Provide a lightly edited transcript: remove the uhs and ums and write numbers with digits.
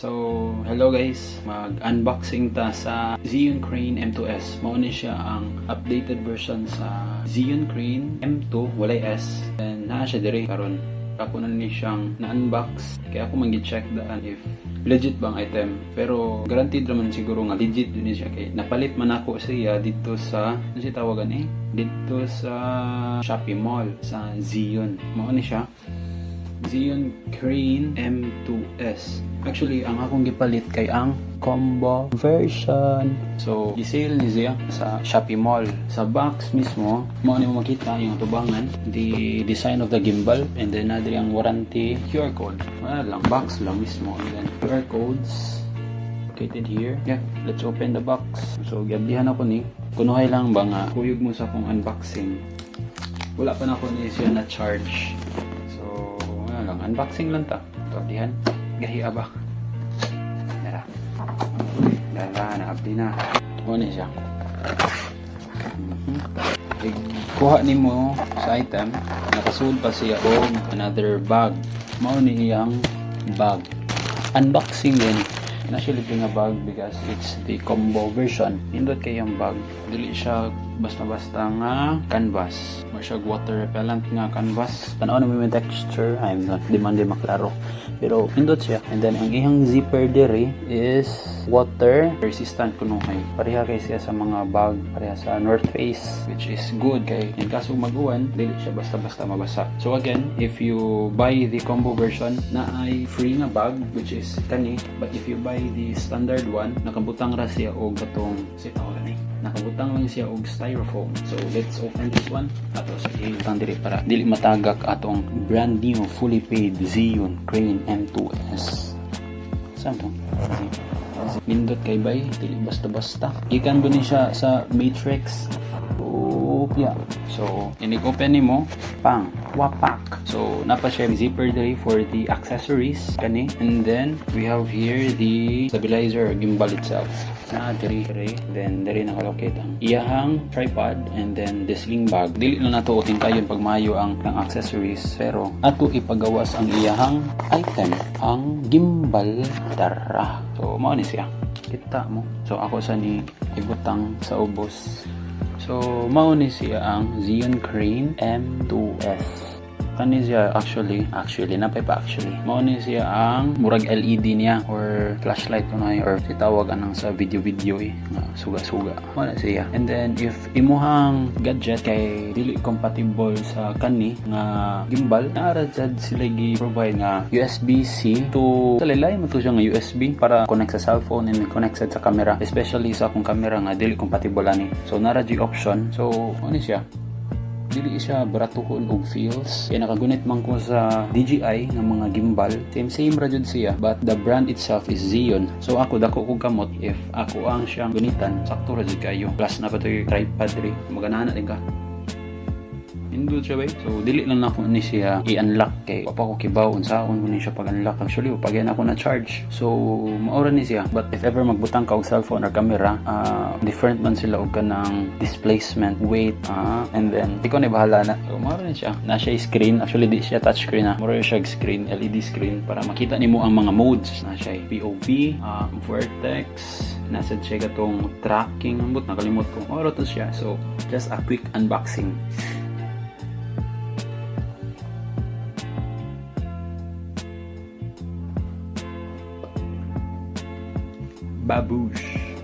So, hello guys. Mag-unboxing ta sa Xeon Crane M2S. Mao ni siya ang updated version sa Xeon Crane M2, walay S. And naa siya diri karon. Ako na ni siyang na-unbox. Kaya ako mangi-check daan if legit bang item. Pero guaranteed naman siguro nga legit din siya kay napalit man ako siya dito sa ano siya tawagan dito sa Shopee Mall sa Xeon. Mao ni siya. Xeon Crane M2S. Actually, ang akong gipalit kay ang combo version. So, i-sale ni siya sa Shopee Mall. Sa box mismo, mo mo makita yung tubangan, the design of the gimbal, and then na ang warranty QR code. Wala lang, box lang mismo. And then QR codes located here. Yeah, let's open the box. So, gabihan ako ni. Kunuhay lang ba nga, kuyog mo sa akong unboxing. Wala pa na ako ni siya na charge. Unboxing lang ta. Abdihan. Gahiya ba? Dara. Na-abdi na. Ano siya? Kuha ni mo sa item. Nakasuod pa siya o another bag. Mao ni iyang bag. Unboxing din. Actually nga bag because it's the combo version. Nindot kayong bag. Dili siya basta-basta nga canvas. Masyag water repellent nga canvas. Tanaw na may texture. I'm not demande maklaro. Pero nindot siya. And then ang ihang zipper diri is water resistant kunuhay. Pareha kay siya sa mga bag. Pareha sa North Face, which is good kay in kaso mag-uwan, dili siya basta-basta mabasa. So again, if you buy the combo version, na ay free nga bag, which is kani. But if you buy the standard one, nakabutang ra siya og katong nakabutang lang siya og styrofoam. So let's open this one. Ato sa ibutang diri para dili matagak atong brand new fully paid Xeon Crane M2S. Saan to? Nindot kay bay, dili basta-basta. Ikan ni siya sa Matrix. Yeah. So, inig-open ni mo, pang, wapak. So, napa siya zipper diri for the accessories, kani. And then, we have here the stabilizer, gimbal itself. Na diri, then diri nakalocate ang iyahang tripod, and then the sling bag. Dili na nato uting kayon pag maayo ang accessories, pero ato ipagawas ang iyahang item, ang gimbal dara. So, mao ni siya. Kita mo. So, ako sa ni ibutang sa ubos. So, mao ni siya ang Xeon Crane M2S. Kani siya actually napay pa actually. Mao ni siya ang murag LED niya or flashlight kunoy or tawag anang sa video nga suga-suga. Mao na siya. And then if imuhang gadget kay dili compatible sa kani nga gimbal, naara jud sila gi-provide nga USB-C to talilay mo to siya nga USB para connect sa cellphone and connect sa camera, especially sa akong camera nga dili compatible ani. So nara jud option. So ano siya? Dili siya baratuhon og feels. Kaya nakagunit man ko sa DJI ng mga gimbal. Same ra jud siya, but the brand itself is Xeon. So ako dako kog kamot if ako ang siyang gunitan, sakto ra jud kayo. Plus na pa toy tripod ri. Magana din ka. Indot siya ba? So, dili lang ako ni siya i-unlock kay papa ko kibaw unsaon ko ni siya pag-unlock. Actually, pagyan ako na charge. So, maura ni siya. But if ever magbutang ka og cellphone or camera, different man sila og kanang displacement, weight, and then di ko na bahala na. So, maura ni siya. Na siya screen. Actually, di siya touchscreen na. Maura siya screen, LED screen para makita nimo ang mga modes. Na siya POV, vertex, nasa siya gatong tracking. Ambot, nakalimot ko. Maura to siya. So, just a quick unboxing. Baboosh.